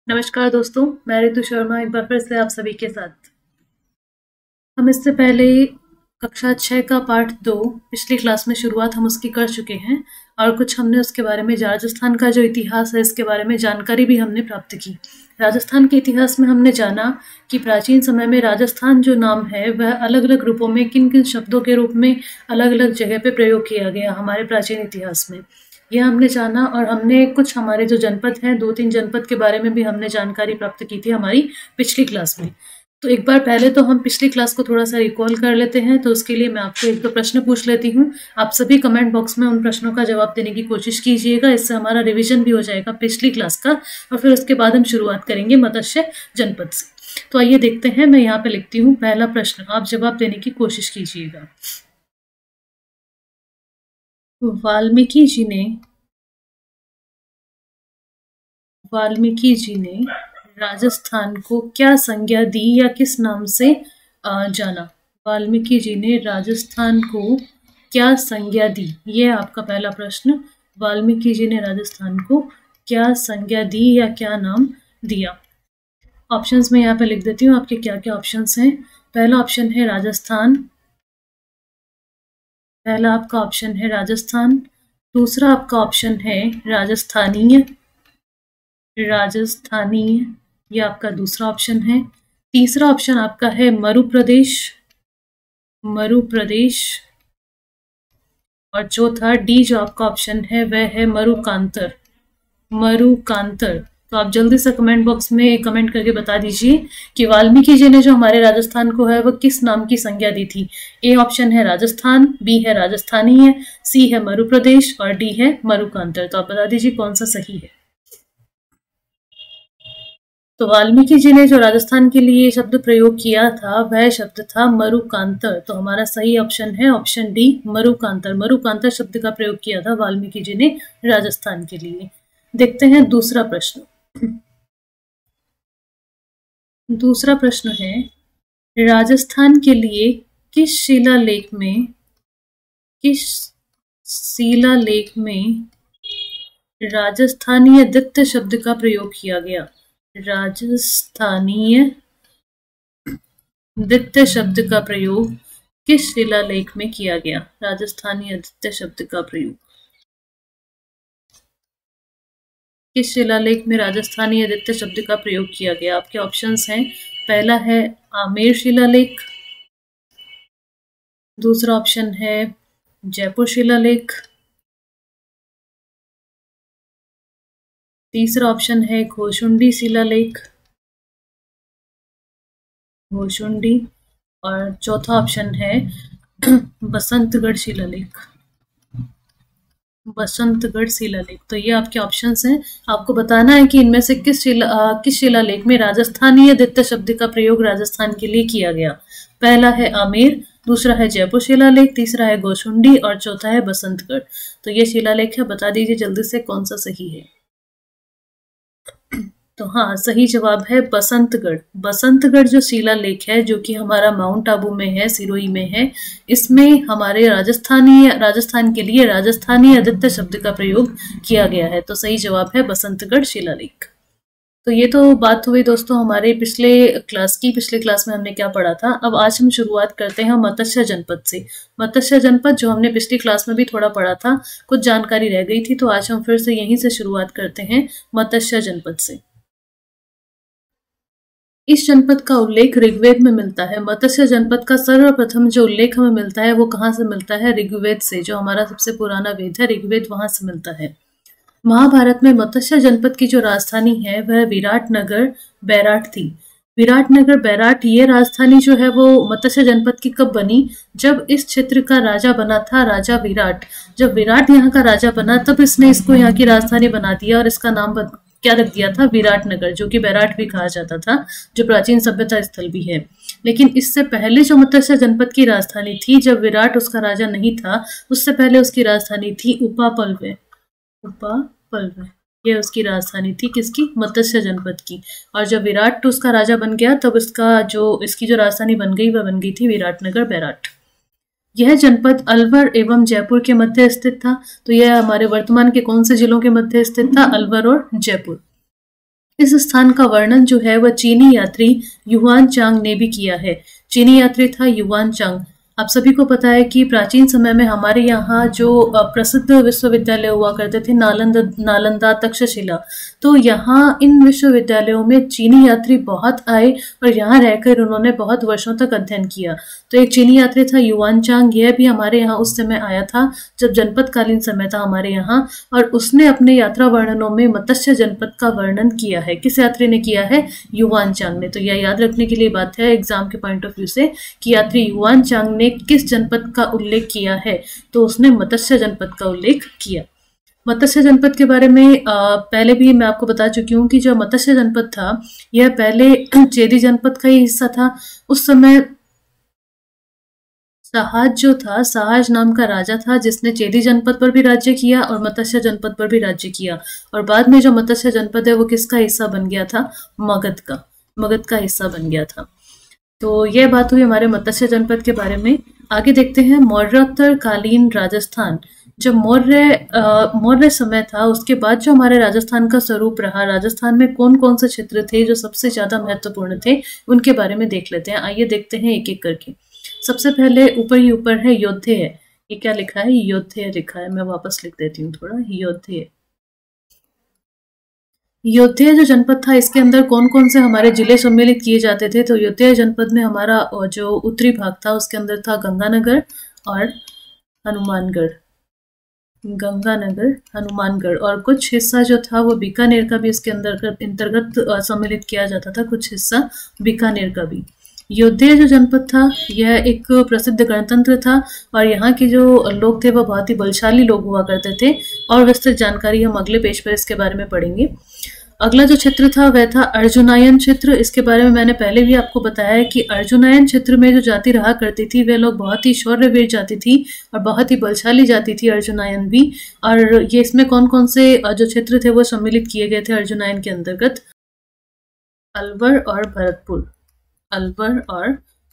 नमस्कार दोस्तों, मैं रितु शर्मा एक बार फिर से आप सभी के साथ। हम इससे पहले कक्षा 6 का पाठ 2 पिछली क्लास में शुरुआत हम उसकी कर चुके हैं और कुछ हमने उसके बारे में राजस्थान का जो इतिहास है इसके बारे में जानकारी भी हमने प्राप्त की। राजस्थान के इतिहास में हमने जाना कि प्राचीन समय में राजस्थान जो नाम है वह अलग अलग रूपों में किन किन शब्दों के रूप में अलग अलग जगह पे प्रयोग किया गया हमारे प्राचीन इतिहास में। यह हमने जाना और हमने कुछ हमारे जो जनपद हैं 2-3 जनपद के बारे में भी हमने जानकारी प्राप्त की थी हमारी पिछली क्लास में। तो एक बार पहले तो हम पिछली क्लास को थोड़ा सा रिकॉल कर लेते हैं। तो उसके लिए मैं आपसे एक दो प्रश्न पूछ लेती हूँ। आप सभी कमेंट बॉक्स में उन प्रश्नों का जवाब देने की कोशिश कीजिएगा। इससे हमारा रिवीजन भी हो जाएगा पिछली क्लास का और फिर उसके बाद हम शुरुआत करेंगे मत्स्य जनपद से। तो आइए देखते हैं। मैं यहाँ पे लिखती हूँ पहला प्रश्न, आप जवाब देने की कोशिश कीजिएगा। वाल्मीकि जी ने राजस्थान को क्या संज्ञा दी या किस नाम से जाना? वाल्मीकि जी ने राजस्थान को क्या संज्ञा दी? ये आपका पहला प्रश्न। वाल्मीकि जी ने राजस्थान को क्या संज्ञा दी या क्या नाम दिया? ऑप्शंस में यहाँ पे लिख देती हूँ आपके क्या क्या ऑप्शंस हैं। पहला ऑप्शन है राजस्थान। पहला आपका ऑप्शन है राजस्थान। दूसरा आपका ऑप्शन है राजस्थानीय। ये आपका दूसरा ऑप्शन है। तीसरा ऑप्शन आपका है मरु प्रदेश। और चौथा डी जो आपका ऑप्शन है वह है मरुकांतर। तो आप जल्दी से कमेंट बॉक्स में कमेंट करके बता दीजिए कि वाल्मीकि जी ने जो हमारे राजस्थान को है वह किस नाम की संज्ञा दी थी। ए ऑप्शन है राजस्थान, बी है राजस्थानीय, सी है मरु प्रदेश और डी है मरुकांतर। तो आप बता दीजिए कौन सा सही है। तो वाल्मीकि जी ने जो राजस्थान के लिए शब्द प्रयोग किया था वह शब्द था मरुकांतर। तो हमारा सही ऑप्शन है ऑप्शन डी मरुकांतर शब्द का प्रयोग किया था वाल्मीकि जी ने राजस्थान के लिए। देखते हैं दूसरा प्रश्न। दूसरा प्रश्न है राजस्थान के लिए किस शिलालेख में राजस्थानीय द्वितीय शब्द का प्रयोग किया गया? राजस्थानीय द्वितीय शब्द का प्रयोग किस शिलालेख में किया गया? राजस्थानीय द्वितीय शब्द का प्रयोग किस शिलालेख में राजस्थानीय द्वितीय शब्द का प्रयोग किया गया? आपके ऑप्शंस हैं। पहला है आमेर शिलालेख, दूसरा ऑप्शन है जयपुर शिलालेख, तीसरा ऑप्शन है घोशुंडी शिलालेख और चौथा ऑप्शन है बसंतगढ़ शिलालेख। तो ये आपके ऑप्शंस हैं। आपको बताना है कि इनमें से किस शिलालेख में राजस्थानीय द्वितीय शब्द का प्रयोग राजस्थान के लिए किया गया। पहला है आमेर, दूसरा है जयपुर शिलालेख, तीसरा है घोशुंडी और चौथा है बसंतगढ़। तो ये शिलालेख है, बता दीजिए जल्दी से कौन सा सही है। तो हाँ, सही जवाब है बसंतगढ़ जो शिलालेख है जो कि हमारा माउंट आबू में है, सिरोही में है, इसमें हमारे राजस्थान के लिए राजस्थानी द्वितीय शब्द का प्रयोग किया गया है। तो सही जवाब है बसंतगढ़ शिलालेख। तो ये तो बात हुई दोस्तों हमारे पिछले क्लास में हमने क्या पढ़ा था। अब आज हम शुरुआत करते हैं मत्स्य जनपद से। मत्स्य जनपद जो हमने पिछली क्लास में भी थोड़ा पढ़ा था, कुछ जानकारी रह गई थी, तो आज हम फिर से यहीं से शुरुआत करते हैं मत्स्य जनपद से। इस जनपद का उल्लेख ऋग्वेद में मिलता है। मत्स्य जनपद का सर्वप्रथम जो उल्लेख हमें मिलता है वो कहाँ से मिलता है? ऋग्वेद से। जो हमारा सबसे पुराना वेद है ऋग्वेद, वहां से मिलता है। महाभारत में मत्स्य जनपद की जो राजधानी है वह विराटनगर बैराट थी। विराटनगर बैराट ये राजधानी जो है वो मत्स्य जनपद की कब बनी? जब इस क्षेत्र का राजा बना था राजा विराट। जब विराट यहाँ का राजा बना तब इसने इसको यहाँ की राजधानी बना दिया और इसका नाम क्या रख दिया था? विराटनगर, जो कि बैराट भी कहा जाता था, जो प्राचीन सभ्यता स्थल भी है। लेकिन इससे पहले जो मत्स्य जनपद की राजधानी थी, जब विराट उसका राजा नहीं था, उससे पहले उसकी राजधानी थी उपापल्वे। ये उसकी राजधानी थी किसकी? मत्स्य जनपद की। और जब विराट उसका राजा बन गया तब इसकी जो राजधानी बन गई वह बन गई थी विराटनगर बैराट। यह जनपद अलवर एवं जयपुर के मध्य स्थित था। तो यह हमारे वर्तमान के कौन से जिलों के मध्य स्थित था? अलवर और जयपुर। इस स्थान का वर्णन जो है वह चीनी यात्री युआन चांग ने भी किया है। चीनी यात्री था युआन चांग। आप सभी को पता है कि प्राचीन समय में हमारे यहाँ जो प्रसिद्ध विश्वविद्यालय हुआ करते थे, नालंदा, तक्षशिला, तो यहाँ इन विश्वविद्यालयों में चीनी यात्री बहुत आए और यहाँ रहकर उन्होंने बहुत वर्षों तक अध्ययन किया। तो एक चीनी यात्री था युआन चांग, यह भी हमारे यहाँ उस समय आया था जब जनपदकालीन समय था हमारे यहाँ, और उसने अपने यात्रा वर्णनों में मत्स्य जनपद का वर्णन किया है। किस यात्री ने किया है? युआन चांग ने। तो यह याद रखने के लिए बात है एग्जाम के पॉइंट ऑफ व्यू से कि यात्री युआन चांग ने किस जनपद का उल्लेख किया है, तो उसने मत्स्य जनपद का उल्लेख किया। मत्स्य जनपद के बारे में पहले भी मैं आपको बता चुकी हूँ कि जो मत्स्य जनपद था यह पहले चेदी जनपद का ही हिस्सा था। उस समय सहाज जो था, सहाज नाम का राजा था जिसने चेदी जनपद पर भी राज्य किया और मत्स्य जनपद पर भी राज्य किया, और बाद में जो मत्स्य जनपद है वो किसका हिस्सा बन गया था? मगध का हिस्सा बन गया था। तो यह बात हुई हमारे मत्स्य जनपद के बारे में। आगे देखते हैं मौर्योत्तर कालीन राजस्थान। जब मौर्य समय था उसके बाद जो हमारे राजस्थान का स्वरूप रहा, राजस्थान में कौन कौन से क्षेत्र थे जो सबसे ज्यादा महत्वपूर्ण थे, उनके बारे में देख लेते हैं। आइए देखते हैं एक एक करके। सबसे पहले ऊपर है योद्धेय। ये क्या लिखा है? योद्धेय लिखा है। मैं वापस लिख देती हूँ थोड़ा। योद्धेय जो जनपद था इसके अंदर कौन कौन से हमारे जिले सम्मिलित किए जाते थे? तो योद्धेय जनपद में हमारा जो उत्तरी भाग था उसके अंदर था गंगानगर और हनुमानगढ़, और कुछ हिस्सा जो था वो बीकानेर का भी इसके अंतर्गत सम्मिलित किया जाता था, कुछ हिस्सा बीकानेर का भी। योद्धेय जो जनपद था यह एक प्रसिद्ध गणतंत्र था और यहाँ के जो लोग थे वह बहुत ही बलशाली लोग हुआ करते थे, और विस्तृत जानकारी हम अगले पेज पर इसके बारे में पढ़ेंगे। अगला जो क्षेत्र था वह था अर्जुनायन क्षेत्र। इसके बारे में मैंने पहले भी आपको बताया है कि अर्जुनायन क्षेत्र में जो जाति रहा करती थी वे लोग बहुत ही शौर्यवीर जाति थी और बहुत ही बलशाली जाति थी अर्जुनायन भी। और ये इसमें कौन कौन से जो क्षेत्र थे वो सम्मिलित किए गए थे अर्जुनायन के अंतर्गत? अलवर और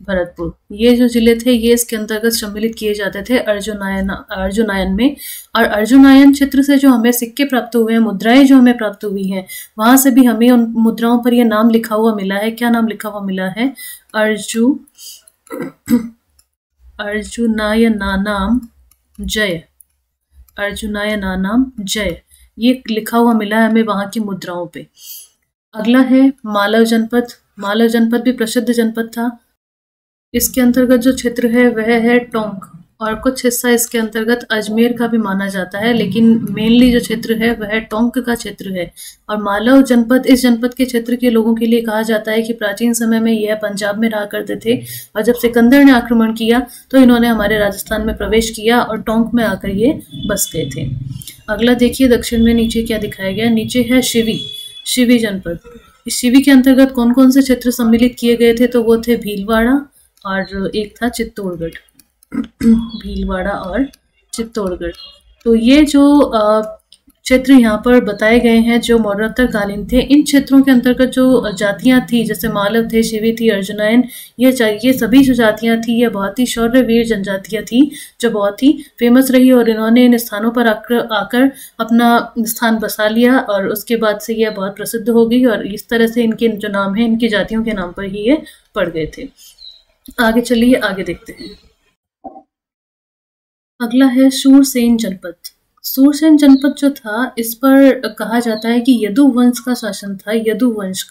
भरतपुर, ये जो जिले थे ये इसके अंतर्गत सम्मिलित किए जाते थे अर्जुनायन में। और अर्जुनायन क्षेत्र से जो हमें सिक्के प्राप्त हुए हैं, मुद्राएं जो हमें प्राप्त हुई हैं, वहां से भी हमें उन मुद्राओं पर ये नाम लिखा हुआ मिला है। क्या नाम लिखा हुआ मिला है? अर्जुनायनानाम जय, ये लिखा हुआ मिला है हमें वहां की मुद्राओं पे। अगला है मालव जनपद भी प्रसिद्ध जनपद था। इसके अंतर्गत जो क्षेत्र है वह है टोंक, और कुछ हिस्सा इसके अंतर्गत अजमेर का भी माना जाता है, लेकिन मेनली जो क्षेत्र है वह टोंक का क्षेत्र है। और मालव जनपद, इस जनपद के क्षेत्र के लोगों के लिए कहा जाता है कि प्राचीन समय में यह पंजाब में रहा करते थे, और जब सिकंदर ने आक्रमण किया तो इन्होंने हमारे राजस्थान में प्रवेश किया और टोंक में आकर ये बस गए थे। अगला देखिए दक्षिण में नीचे क्या दिखाया गया। नीचे है शिवी जनपद। इस शिवी के अंतर्गत कौन कौन से क्षेत्र सम्मिलित किए गए थे? तो वो थे भीलवाड़ा और एक था चित्तौड़गढ़। भीलवाड़ा और चित्तौड़गढ़। तो ये जो क्षेत्र यहाँ पर बताए गए हैं जो मौर्योत्तर कालीन थे, इन क्षेत्रों के अंतर्गत जो जातियां थी, जैसे मालव थे, शिवी थी, अर्जुनायन, ये सभी जो जातियां थी ये बहुत ही शौर्यवीर जनजातियां थी जो बहुत ही फेमस रही, और इन्होंने इन स्थानों पर आकर अपना स्थान बसा लिया और उसके बाद से यह बहुत प्रसिद्ध हो गई, और इस तरह से इनके जो नाम है इनकी जातियों के नाम पर ही ये पड़ गए थे। आगे चलिए आगे देखते हैं। अगला है सूरसेन जनपद। सूरसेन जनपद जो था इस पर कहा जाता है कि यदु वंश का शासन था, यदु वंश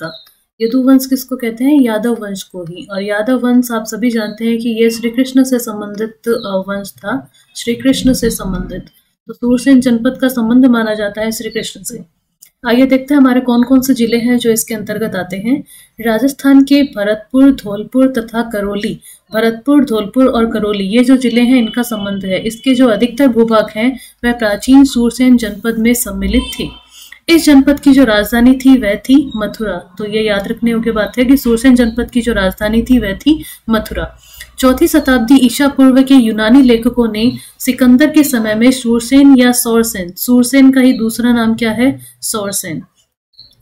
किसको कहते हैं? यादव वंश को ही। और यादव वंश आप सभी जानते हैं कि यह श्री कृष्ण से संबंधित वंश था, श्री कृष्ण से संबंधित। तो सूरसेन जनपद का संबंध माना जाता है श्री कृष्ण से। आइए देखते हैं हमारे कौन कौन से जिले हैं जो इसके अंतर्गत आते हैं। राजस्थान के भरतपुर, धौलपुर तथा करौली, भरतपुर, धौलपुर और करौली, ये जो जिले हैं इनका संबंध है। इसके जो अधिकतर भूभाग हैं वह प्राचीन सूरसेन जनपद में सम्मिलित थे। इस जनपद की जो राजधानी थी वह थी मथुरा। तो ये याद रखने योग्य बात है कि सूरसेन जनपद की जो राजधानी थी वह थी मथुरा। 4वीं शताब्दी ईसा पूर्व के यूनानी लेखकों ने सिकंदर के समय में सूरसेन या सौरसेन, सूरसेन का ही दूसरा नाम क्या है? सौरसेन,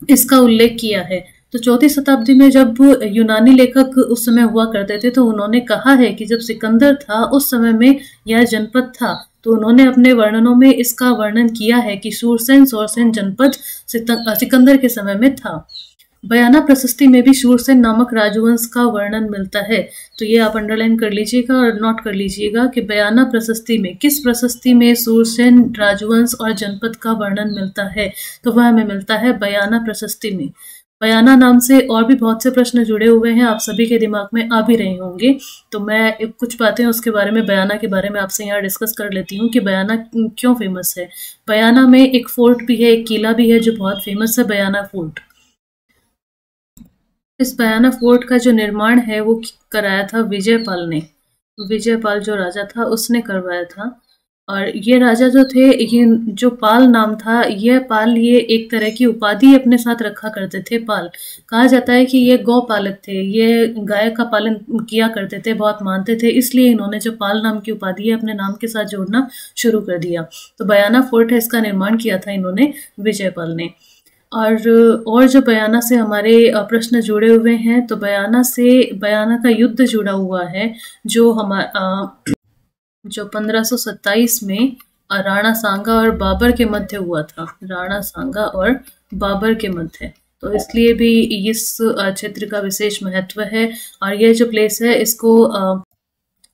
इसका उल्लेख किया है। तो 4वीं शताब्दी में जब यूनानी लेखक उस समय हुआ करते थे तो उन्होंने कहा है कि जब सिकंदर था उस समय में यह जनपद था, तो उन्होंने अपने वर्णनों में इसका वर्णन किया है कि शूरसेन सौरसेन जनपद सिकंदर के समय में था। बयाना प्रशस्ति में भी शूरसेन नामक राजवंश का वर्णन मिलता है। तो ये आप अंडरलाइन कर लीजिएगा और नोट कर लीजिएगा कि बयाना प्रशस्ति में किस प्रशस्ति में शूरसेन राजवंश और जनपद का वर्णन मिलता है, तो वह हमें मिलता है बयाना प्रशस्ति में। बयाना नाम से और भी बहुत से प्रश्न जुड़े हुए हैं, आप सभी के दिमाग में आ भी रहे होंगे। तो मैं कुछ बातें उसके बारे में, बयाना के बारे में आपसे यहाँ डिस्कस कर लेती हूँ कि बयाना क्यों फेमस है। बयाना में एक फोर्ट भी है, एक किला भी है जो बहुत फेमस है, बयाना फोर्ट। इस बयाना फोर्ट का जो निर्माण है वो कराया था विजयपाल ने। विजयपाल जो राजा था उसने करवाया था। और ये राजा जो थे, ये जो पाल नाम था, ये पाल ये एक तरह की उपाधि अपने साथ रखा करते थे। पाल कहा जाता है कि ये गौ पालक थे, ये गाय का पालन किया करते थे, बहुत मानते थे, इसलिए इन्होंने जो पाल नाम की उपाधि है अपने नाम के साथ जोड़ना शुरू कर दिया। तो बयाना फोर्ट है, इसका निर्माण किया था इन्होंने, विजयपाल ने। और जो बयाना से हमारे प्रश्न जुड़े हुए हैं, तो बयाना का युद्ध जुड़ा हुआ है जो जो 1527 में राणा सांगा और बाबर के मध्य हुआ था। राणा सांगा और बाबर के मध्य, तो इसलिए भी इस क्षेत्र का विशेष महत्व है। और ये जो प्लेस है इसको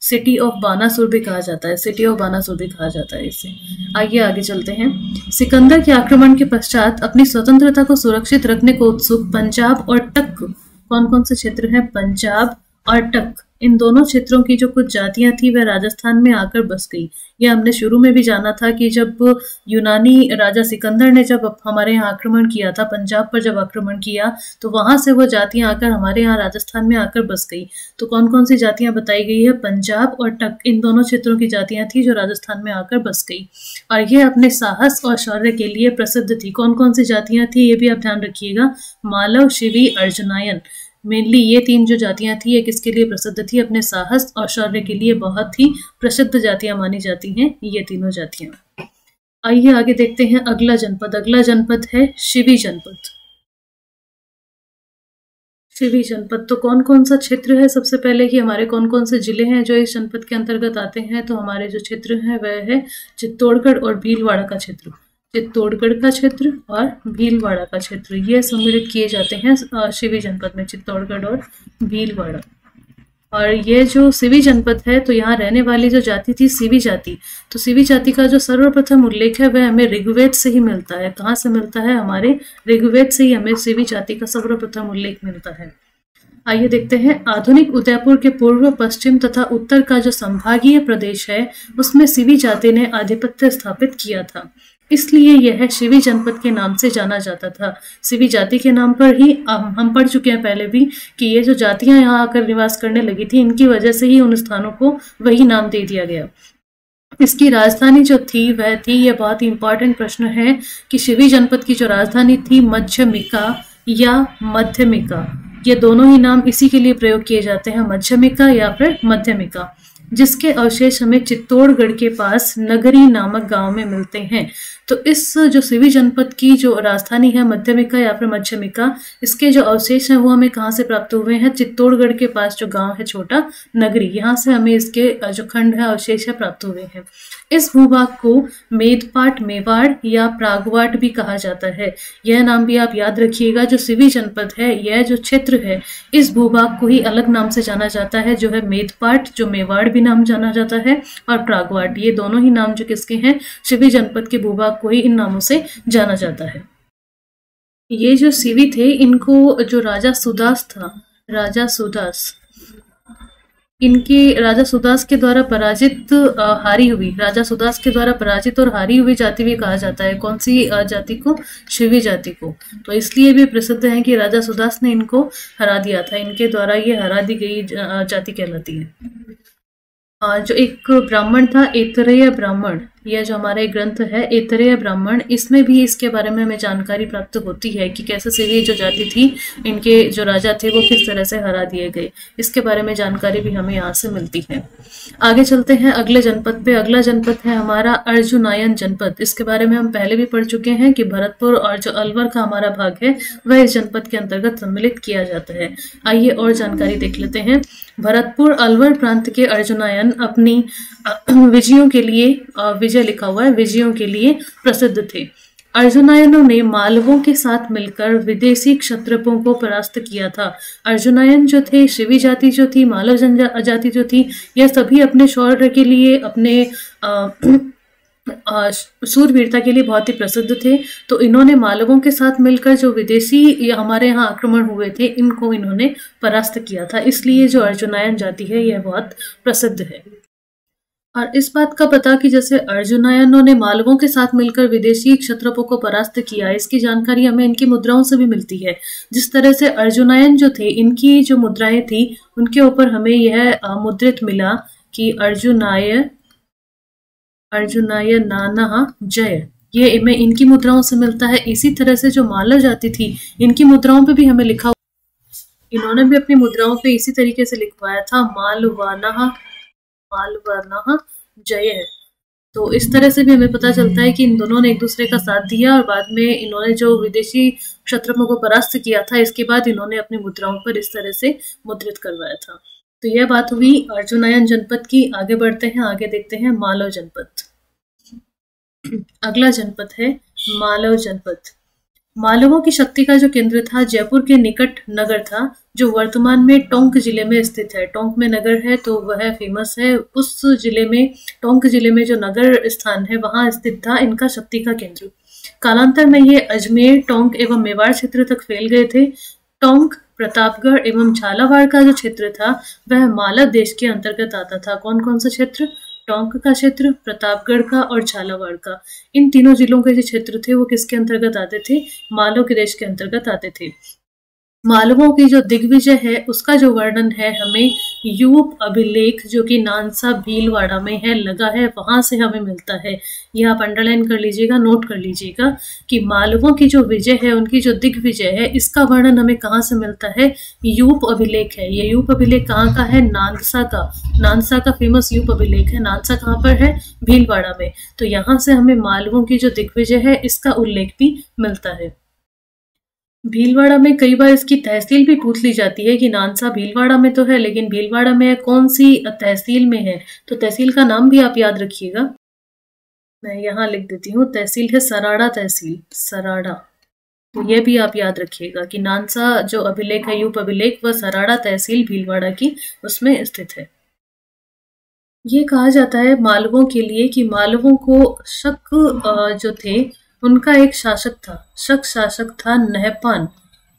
सिटी ऑफ बानासुर भी कहा जाता है, सिटी ऑफ बानासुर भी कहा जाता है इसे। आइए आगे चलते हैं। सिकंदर के आक्रमण के पश्चात अपनी स्वतंत्रता को सुरक्षित रखने को उत्सुक पंजाब और टक, कौन कौन से क्षेत्र हैं, पंजाब और टक, इन दोनों क्षेत्रों की जो कुछ जातियां थी वह राजस्थान में आकर बस गई। यह हमने शुरू में भी जाना था कि जब यूनानी राजा सिकंदर ने जब हमारे यहाँ आक्रमण किया था, पंजाब पर जब आक्रमण किया, तो वहां से वो जातियां आकर हमारे यहाँ राजस्थान में आकर बस गई। तो कौन कौन सी जातियां बताई गई है, पंजाब और टक, इन दोनों क्षेत्रों की जातियां थी जो राजस्थान में आकर बस गई। और ये अपने साहस और शौर्य के लिए प्रसिद्ध थी। कौन कौन सी जातियां थी ये भी आप ध्यान रखिएगा, मालव, शिवी, अर्जुनायन, मेनली ये तीन जो जातियां थी ये किसके लिए प्रसिद्ध थी, अपने साहस और शौर्य के लिए बहुत ही प्रसिद्ध जातियां मानी जाती हैं ये तीनों जातियां। आइए आगे देखते हैं अगला जनपद। अगला जनपद है शिवी जनपद। शिवी जनपद, तो कौन कौन सा क्षेत्र है, सबसे पहले कि हमारे कौन कौन से जिले हैं जो इस जनपद के अंतर्गत आते हैं। तो हमारे जो क्षेत्र हैं वह है चित्तौड़गढ़ और भीलवाड़ा का क्षेत्र। चित्तौड़गढ़ का क्षेत्र और भीलवाड़ा का क्षेत्र ये सम्मिलित किए जाते हैं शिवी जनपद में, चित्तौड़गढ़ और भीलवाड़ा। और ये जो शिवी जनपद है, तो यहाँ रहने वाली जो जाति थी शिवी जाति, तो शिवी जाति का जो सर्वप्रथम उल्लेख है वह हमें ऋग्वेद से ही मिलता है। कहाँ से मिलता है, हमारे ऋग्वेद से ही हमें शिवी जाति का सर्वप्रथम उल्लेख मिलता है। आइए देखते हैं। आधुनिक उदयपुर के पूर्व, पश्चिम तथा उत्तर का जो संभागीय प्रदेश है उसमें शिवी जाति ने आधिपत्य स्थापित किया था, इसलिए यह शिवी जनपद के नाम से जाना जाता था। शिवी जाति के नाम पर ही हम पढ़ चुके हैं पहले भी कि ये जो जातियां यहाँ आकर निवास करने लगी थी, इनकी वजह से ही उन स्थानों को वही नाम दे दिया गया। इसकी राजधानी जो थी वह थी, ये बहुत ही इंपॉर्टेंट प्रश्न है कि शिवी जनपद की जो राजधानी थी मध्यमिका या मध्यमिका, ये दोनों ही नाम इसी के लिए प्रयोग किए जाते हैं, मध्यमिका या फिर मध्यमिका, जिसके अवशेष हमें चित्तौड़गढ़ के पास नगरी नामक गांव में मिलते हैं। तो इस जो शिवी जनपद की जो राजधानी है मध्यमिका या फिर मध्यमिका, इसके जो अवशेष हैं वो हमें कहाँ से प्राप्त हुए हैं, चित्तौड़गढ़ के पास जो गांव है छोटा नगरी, यहाँ से हमें इसके जो खंड है अवशेष है प्राप्त हुए हैं। इस भूभाग को मेदपाट, मेवाड़ या प्रागवाट भी कहा जाता है। यह नाम भी आप याद रखिएगा। जो शिवी जनपद है, यह जो क्षेत्र है, इस भूभाग को ही अलग नाम से जाना जाता है, जो है मेदपाट, जो मेवाड़ भी नाम जाना जाता है, और प्रागवाट, ये दोनों ही नाम जो किसके हैं, शिवी जनपद के भूभाग को ही इन नामों से जाना जाता है। ये जो शिवी थे, इनको जो राजा सुदास था, राजा सुदास, इनके राजा सुदास के द्वारा पराजित हारी हुई, राजा सुदास के द्वारा पराजित और हारी हुई जाति भी कहा जाता है। कौन सी जाति को, शिवी जाति को। तो इसलिए भी प्रसिद्ध है कि राजा सुदास ने इनको हरा दिया था, इनके द्वारा ये हरा दी गई जाति कहलाती है। जो एक ब्राह्मण था, ऐतरेय ब्राह्मण, यह जो हमारा एक ग्रंथ है ऐतरेय ब्राह्मण, इसमें भी इसके बारे में हमें जानकारी प्राप्त होती है कि कैसे से ये जो जाति थी, इनके जो राजा थे वो किस तरह से हरा दिए गए। इसके बारे में जानकारी भी हमें यहाँ से मिलती है। आगे चलते हैं अगले जनपद पे। अगला जनपद है हमारा अर्जुनायन जनपद। इसके बारे में हम पहले भी पढ़ चुके हैं कि भरतपुर और जो अलवर का हमारा भाग है वह इस जनपद के अंतर्गत सम्मिलित किया जाता है। आइए और जानकारी देख लेते हैं। भरतपुर अलवर प्रांत के अर्जुनायन अपनी विजयों के लिए, विजय लिखा हुआ है, विजयों के लिए प्रसिद्ध थे। अर्जुनायनों ने मालवों के साथ मिलकर विदेशी क्षत्रपों को परास्त किया था। अर्जुनायन जो थे, शिवी जाति जो थी, मालव जाति जो थी, यह सभी अपने शौर्य के लिए, अपने सूरवीरता के लिए बहुत ही प्रसिद्ध थे। तो इन्होंने मालवों के साथ मिलकर जो विदेशी हमारे यहाँ आक्रमण हुए थे, इनको इन्होंने परास्त किया था। इसलिए जो अर्जुनायन जाति है यह बहुत प्रसिद्ध है। और इस बात का पता कि जैसे अर्जुनायनों ने मालवों के साथ मिलकर विदेशी क्षत्रपों को परास्त किया, इसकी जानकारी हमें इनकी मुद्राओं से भी मिलती है। जिस तरह से अर्जुनायन जो थे, इनकी जो मुद्राएं थी, उनके ऊपर हमें यह मुद्रित मिला कि अर्जुनाय नाना जय, ये हमें इनकी मुद्राओं से मिलता है। इसी तरह से जो मालव जाति थी, इनकी मुद्राओं पे भी हमें लिखा, इन्होंने भी अपनी मुद्राओं पे इसी तरीके से लिखवाया था मालवाना जय है। तो इस तरह से भी हमें पता चलता है कि इन दोनों ने एक दूसरे का साथ दिया और बाद में इन्होंने जो विदेशी क्षत्रपों को परास्त किया था, इसके बाद इन्होंने अपनी मुद्राओं पर इस तरह से मुद्रित करवाया था। तो यह बात हुई अर्जुनायन जनपद की। आगे बढ़ते हैं, आगे देखते हैं मालव जनपद। अगला जनपद है मालव जनपद। मालवों की शक्ति का जो केंद्र था जयपुर के निकट नगर था, जो वर्तमान में टोंक जिले में स्थित है। टोंक में नगर है तो वह फेमस है। उस जिले में, टोंक जिले में जो नगर स्थान है वहां स्थित था इनका शक्ति का केंद्र। कालांतर में ये अजमेर, टोंक एवं मेवाड़ क्षेत्र तक फैल गए थे। टोंक, प्रतापगढ़ एवं झालावाड़ का जो क्षेत्र था वह मालव देश के अंतर्गत आता था। कौन कौन सा क्षेत्र? टोंक का क्षेत्र, प्रतापगढ़ का और झालावाड़ का। इन तीनों जिलों के जो क्षेत्र थे वो किसके अंतर्गत आते थे? मालव के देश के अंतर्गत आते थे। मालवों की जो दिग्विजय है उसका जो वर्णन है हमें यूप अभिलेख, जो कि नानसा भीलवाड़ा में है, लगा है, वहां से हमें मिलता है। यह आप अंडरलाइन कर लीजिएगा, नोट कर लीजिएगा कि मालवों की जो विजय है, उनकी जो दिग्विजय है, इसका वर्णन हमें कहाँ से मिलता है? यूप अभिलेख है। ये यूप अभिलेख कहाँ का है? नानसा का। नानसा का फेमस यूप अभिलेख है। नानसा कहाँ पर है? भीलवाड़ा में। तो यहाँ से हमें मालवों की जो दिग्विजय है इसका उल्लेख भी मिलता है। भीलवाड़ा में कई बार इसकी तहसील भी पूछ ली जाती है कि नानसा भीलवाड़ा में तो है, लेकिन भीलवाड़ा में कौन सी तहसील में है? तो तहसील का नाम भी आप याद रखिएगा, मैं यहाँ लिख देती हूँ। तहसील है सराड़ा तहसील, सराड़ा। तो ये भी आप याद रखिएगा कि नानसा जो अभिलेख है, यूप अभिलेख, वह सराड़ा तहसील भीलवाड़ा की उसमें स्थित है। ये कहा जाता है मालवों के लिए कि मालवों को शक जो थे उनका एक शासक था, शक शासक था नहपान,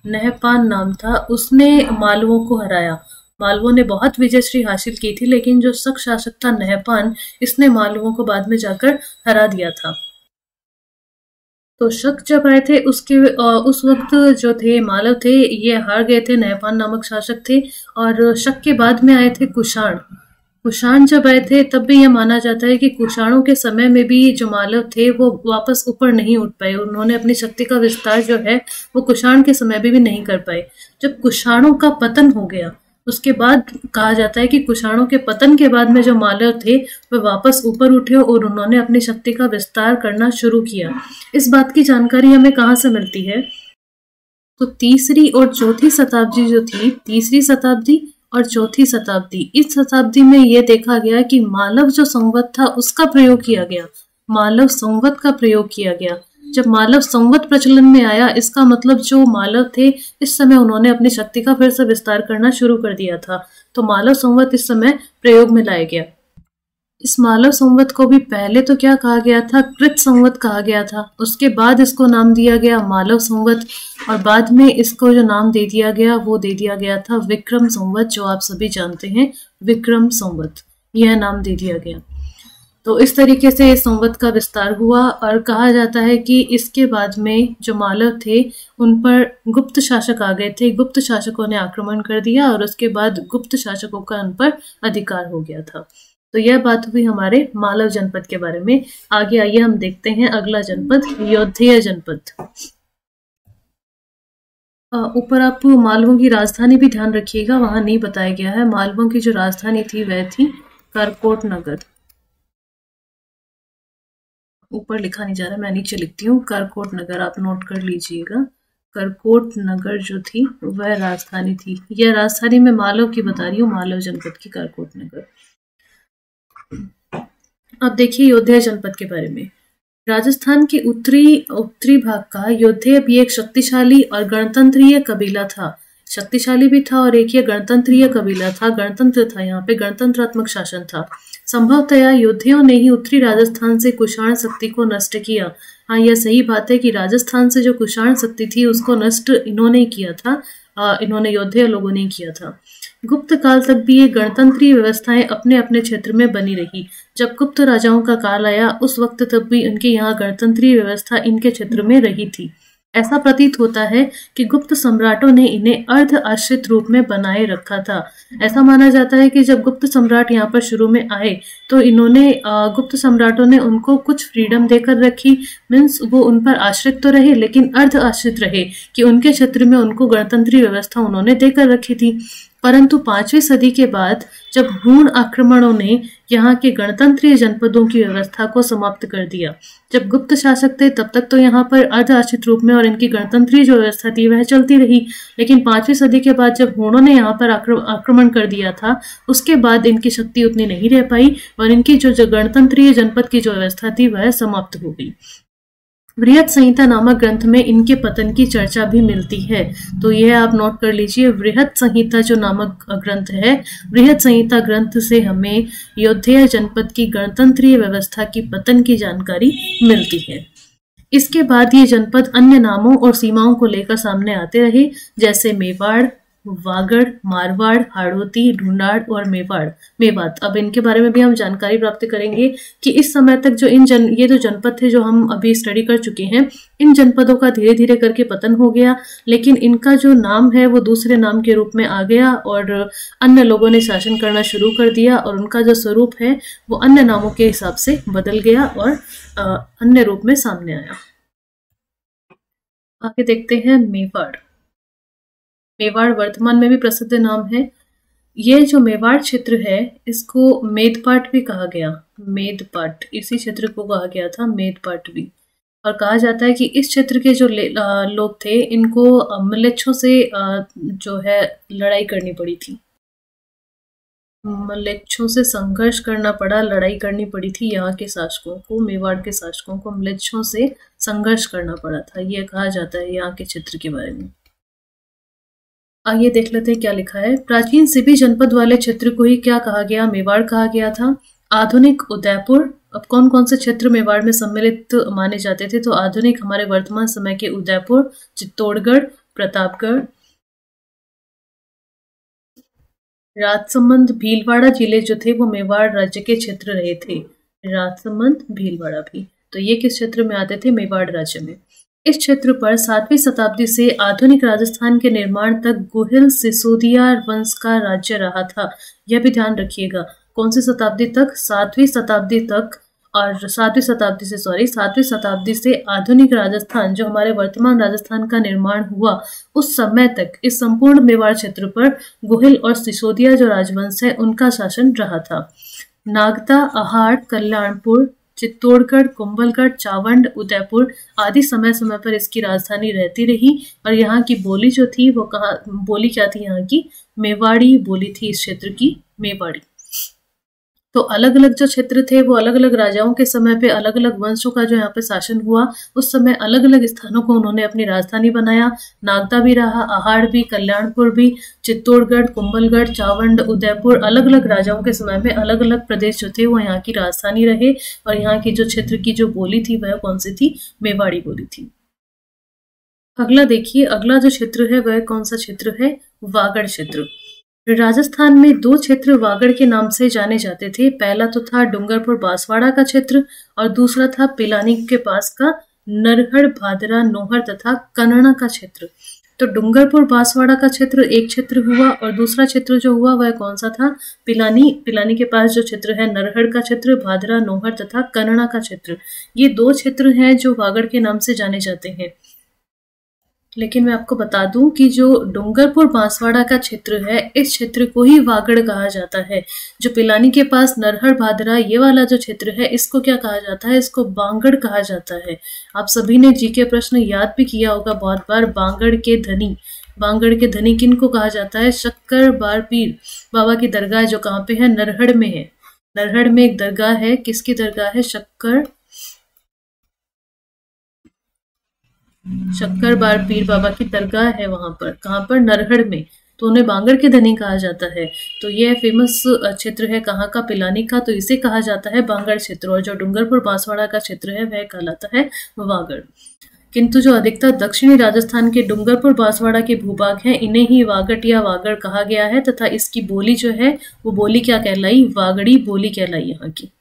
नहपान नाम था, उसने मालवों को हराया। मालवों ने बहुत विजयश्री हासिल की थी, लेकिन जो शक शासक था नहपान, इसने मालवों को बाद में जाकर हरा दिया था। तो शक जब आए थे उस वक्त जो थे मालव थे ये हार गए थे, नहपान नामक शासक थे। और शक के बाद में आए थे कुषाण। कुषाण जब आए थे तब भी यह माना जाता है कि कुषाणों के समय में भी जो मालव थे वो वापस ऊपर नहीं उठ पाए। उन्होंने अपनी शक्ति का विस्तार जो है वो कुषाण के समय में भी नहीं कर पाए। जब कुषाणों का पतन हो गया उसके बाद कहा जाता है कि कुषाणों के पतन के बाद में जो मालव थे वह वापस ऊपर उठे और उन्होंने अपनी शक्ति का विस्तार करना शुरू किया। इस बात की जानकारी हमें कहाँ से मिलती है? तो तीसरी और चौथी शताब्दी जो थी, तीसरी शताब्दी और चौथी शताब्दी, इस शताब्दी में यह देखा गया कि मालव जो संवत था उसका प्रयोग किया गया। मालव संवत का प्रयोग किया गया। जब मालव संवत प्रचलन में आया, इसका मतलब जो मालव थे इस समय उन्होंने अपनी शक्ति का फिर से विस्तार करना शुरू कर दिया था। तो मालव संवत इस समय प्रयोग में लाया गया। इस मालव संवत को भी पहले तो क्या कहा गया था? कृत संवत कहा गया था। उसके बाद इसको नाम दिया गया मालव संवत, और बाद में इसको जो नाम दे दिया गया वो दे दिया गया था विक्रम संवत, जो आप सभी जानते हैं, विक्रम संवत, यह नाम दे दिया गया। तो इस तरीके से इस संवत का विस्तार हुआ और कहा जाता है कि इसके बाद में जो मालव थे उन पर गुप्त शासक आ गए थे। गुप्त शासकों ने आक्रमण कर दिया और उसके बाद गुप्त शासकों का उन पर अधिकार हो गया था। तो यह बात हुई हमारे मालव जनपद के बारे में। आगे आइए हम देखते हैं अगला जनपद, योधेय जनपद। ऊपर आप मालवों की राजधानी भी ध्यान रखिएगा, वहां नहीं बताया गया है। मालवों की जो राजधानी थी वह थी करकोट नगर। ऊपर लिखा नहीं जा रहा, मैं नीचे लिखती हूँ करकोट नगर, आप नोट कर लीजिएगा। करकोट नगर जो थी वह राजधानी थी। यह राजधानी मैं मालव की बता रही हूँ, मालव जनपद की करकोट नगर। अब देखिए योधेय जनपद के बारे में। राजस्थान के उत्तरी भाग का योधेय भी एक शक्तिशाली और गणतंत्रीय कबीला था। शक्तिशाली भी था और एक ये गणतंत्रीय कबीला था, गणतंत्र था, यहाँ पे गणतंत्रात्मक शासन था। संभवतया योधेयों ने ही उत्तरी राजस्थान से कुषाण शक्ति को नष्ट किया। हाँ, यह सही बात है कि राजस्थान से जो कुषाण शक्ति थी उसको नष्ट इन्होंने किया था, इन्होंने योधेय लोगों ने किया था। गुप्त काल तक भी ये गणतंत्रीय व्यवस्थाएं अपने अपने क्षेत्र में बनी रही। जब गुप्त राजाओं का काल आया उस वक्त तब भी उनके यहाँ गणतंत्रीय व्यवस्था इनके क्षेत्र में रही थी। ऐसा प्रतीत होता है कि गुप्त सम्राटों ने इन्हें अर्ध आश्रित रूप में बनाए रखा था। ऐसा माना जाता है कि जब गुप्त सम्राट यहाँ पर शुरू में आए तो इन्होंने गुप्त सम्राटों ने उनको कुछ फ्रीडम देकर रखी, मीन्स वो उन पर आश्रित तो रहे लेकिन अर्ध आश्रित रहे, कि उनके क्षेत्र में उनको गणतंत्रीय व्यवस्था उन्होंने देकर रखी थी। परंतु 5वीं सदी के बाद जब हूण आक्रमणों ने यहाँ के गणतंत्रीय जनपदों की व्यवस्था को समाप्त कर दिया। जब गुप्त शासक थे तब तक तो यहाँ पर अर्ध आश्रित रूप में और इनकी गणतंत्रीय जो व्यवस्था थी वह चलती रही, लेकिन 5वीं सदी के बाद जब हूणों ने यहाँ पर आक्रमण कर दिया था उसके बाद इनकी शक्ति उतनी नहीं रह पाई और इनकी जो गणतंत्रीय जनपद की जो व्यवस्था थी वह समाप्त हो गई। वृहत संहिता नामक ग्रंथ में इनके पतन की चर्चा भी मिलती है, तो यह आप नोट कर लीजिए। वृहत संहिता जो नामक ग्रंथ है, वृहत संहिता ग्रंथ से हमें योधेय जनपद की गणतंत्रीय व्यवस्था की पतन की जानकारी मिलती है। इसके बाद ये जनपद अन्य नामों और सीमाओं को लेकर सामने आते रहे, जैसे मेवाड़, वागड़, मारवाड़, हाड़ौती, ढूंढाड़ और मेवात। अब इनके बारे में भी हम जानकारी प्राप्त करेंगे कि इस समय तक जो ये जो जनपद थे जो हम अभी स्टडी कर चुके हैं, इन जनपदों का धीरे धीरे करके पतन हो गया, लेकिन इनका जो नाम है वो दूसरे नाम के रूप में आ गया और अन्य लोगों ने शासन करना शुरू कर दिया और उनका जो स्वरूप है वो अन्य नामों के हिसाब से बदल गया और अन्य रूप में सामने आया। आगे देखते हैं मेवाड़। मेवाड़ वर्तमान में भी प्रसिद्ध नाम है। ये जो मेवाड़ क्षेत्र है इसको मेदपाट भी कहा गया, मेदपाट, इसी क्षेत्र को कहा गया था मेदपाट भी। और कहा जाता है कि इस क्षेत्र के जो लोग थे इनको मलेच्छों से जो है लड़ाई करनी पड़ी थी, मलेच्छों से संघर्ष करना पड़ा, लड़ाई करनी पड़ी थी यहाँ के शासकों को, मेवाड़ के शासकों को मलेच्छों से संघर्ष करना पड़ा था, यह कहा जाता है यहाँ के क्षेत्र के बारे में। आइए देख लेते हैं क्या लिखा है। प्राचीन सिबी जनपद वाले क्षेत्र को ही क्या कहा गया, मेवाड़ कहा गया था। आधुनिक उदयपुर, अब कौन कौन से क्षेत्र मेवाड़ में सम्मिलित माने जाते थे, तो आधुनिक हमारे वर्तमान समय के उदयपुर, चित्तौड़गढ़, प्रतापगढ़, राजसमंद, भीलवाड़ा जिले जो थे वो मेवाड़ राज्य के क्षेत्र रहे थे। राजसमंद, भीलवाड़ा भी, तो ये किस क्षेत्र में आते थे, मेवाड़ राज्य में। इस क्षेत्र पर 7वीं शताब्दी से आधुनिक राजस्थान के निर्माण तक गुहिल सिसोदिया वंश का राज्य रहा था। यह भी ध्यान रखिएगा, कौन सी शताब्दी तक, 7वीं शताब्दी तक, और 7वीं शताब्दी से आधुनिक राजस्थान जो हमारे वर्तमान राजस्थान का निर्माण हुआ उस समय तक इस संपूर्ण मेवाड़ क्षेत्र पर गुहिल और सिसोदिया जो राजवंश है उनका शासन रहा था। नागदा, अहाड़, कल्याणपुर, चित्तौड़गढ़, कुंभलगढ़, चावंड, उदयपुर आदि समय समय पर इसकी राजधानी रहती रही और यहाँ की बोली जो थी वो बोली क्या थी, यहाँ की मेवाड़ी बोली थी, इस क्षेत्र की मेवाड़ी। तो अलग अलग जो क्षेत्र थे वो अलग अलग राजाओं के समय पे अलग अलग वंशों का जो यहाँ पे शासन हुआ उस समय अलग अलग स्थानों को उन्होंने अपनी राजधानी बनाया। नागदा भी रहा, अहाड़ भी, कल्याणपुर भी, चित्तौड़गढ़, कुंभलगढ़, चावंड, उदयपुर, अलग अलग राजाओं के समय में अलग अलग प्रदेश जो थे वो यहाँ की राजधानी रहे और यहाँ की जो क्षेत्र की जो बोली थी वह कौन सी थी, मेवाड़ी बोली थी। अगला देखिए, अगला जो क्षेत्र है वह कौन सा क्षेत्र है, वागड़ क्षेत्र। राजस्थान में 2 क्षेत्र वागड़ के नाम से जाने जाते थे। पहला तो था डूंगरपुर बांसवाड़ा का क्षेत्र और दूसरा था पिलानी के पास का नरहड़, भादरा, नोहर तथा कन्नड़ा का क्षेत्र। तो डूंगरपुर बांसवाड़ा का क्षेत्र एक क्षेत्र हुआ और दूसरा क्षेत्र जो हुआ वह कौन सा था? पिलानी। पिलानी के पास जो क्षेत्र है नरहड़ का क्षेत्र, भादरा, नोहर तथा कन्ना का क्षेत्र, ये 2 क्षेत्र हैं जो वागड़ के नाम से जाने जाते हैं। लेकिन मैं आपको बता दूं कि जो डूंगरपुर बांसवाड़ा का क्षेत्र है, इस क्षेत्र को ही वागड़ कहा जाता है। जो पिलानी के पास नरहड़, भादरा ये वाला जो क्षेत्र है, इसको क्या कहा जाता है? इसको बांगड़ कहा जाता है। आप सभी ने जीके प्रश्न याद भी किया होगा बहुत बार, बांगड़ के धनी। बांगड़ के धनी किनको कहा जाता है? शक्कर बार पीर बाबा की दरगाह जो कहाँ पे है? नरहड़ में है। नरहड़ में एक दरगाह है, किसकी दरगाह है? शक्कर बार पीर बाबा की दरगाह है वहां पर। कहाँ पर? नरहड़ में। तो उन्हें बांगड़ के धनी कहा जाता है। तो यह फेमस क्षेत्र है कहाँ का? पिलानी का। तो इसे कहा जाता है बांगड़ क्षेत्र, और जो डूंगरपुर बांसवाड़ा का क्षेत्र है वह कहलाता है वागड़। किंतु जो अधिकतर दक्षिणी राजस्थान के डूंगरपुर बांसवाड़ा के भूभाग हैं, इन्हें ही वागड़ या वागड़ कहा गया है तथा इसकी बोली जो है वो बोली क्या कहलाई? वागड़ी बोली कहलाई यहाँ की।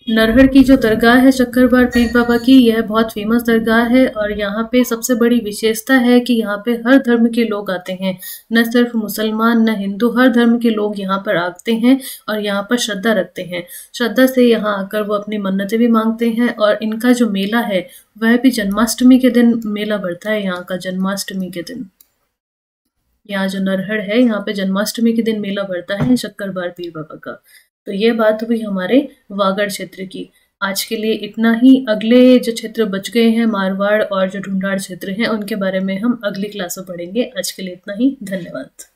नरहड़ की जो दरगाह है शक्करबार पीर बाबा की, यह बहुत फेमस दरगाह है और यहाँ पे सबसे बड़ी विशेषता है कि यहाँ पे हर धर्म के लोग आते हैं। न सिर्फ मुसलमान न हिंदू, हर धर्म के लोग यहाँ पर आते हैं और यहाँ पर श्रद्धा रखते हैं। श्रद्धा से यहाँ आकर वो अपनी मन्नतें भी मांगते हैं। और इनका जो मेला है वह भी जन्माष्टमी के दिन मेला बढ़ता है यहाँ का। जन्माष्टमी के दिन यहाँ जो नरहड़ है यहाँ पे जन्माष्टमी के दिन मेला बढ़ता है शक्करबार पीर बाबा का। तो ये बात हुई हमारे वागड़ क्षेत्र की। आज के लिए इतना ही। अगले जो क्षेत्र बच गए हैं मारवाड़ और जो ढूंढाड़ क्षेत्र हैं उनके बारे में हम अगली क्लास में पढ़ेंगे। आज के लिए इतना ही। धन्यवाद।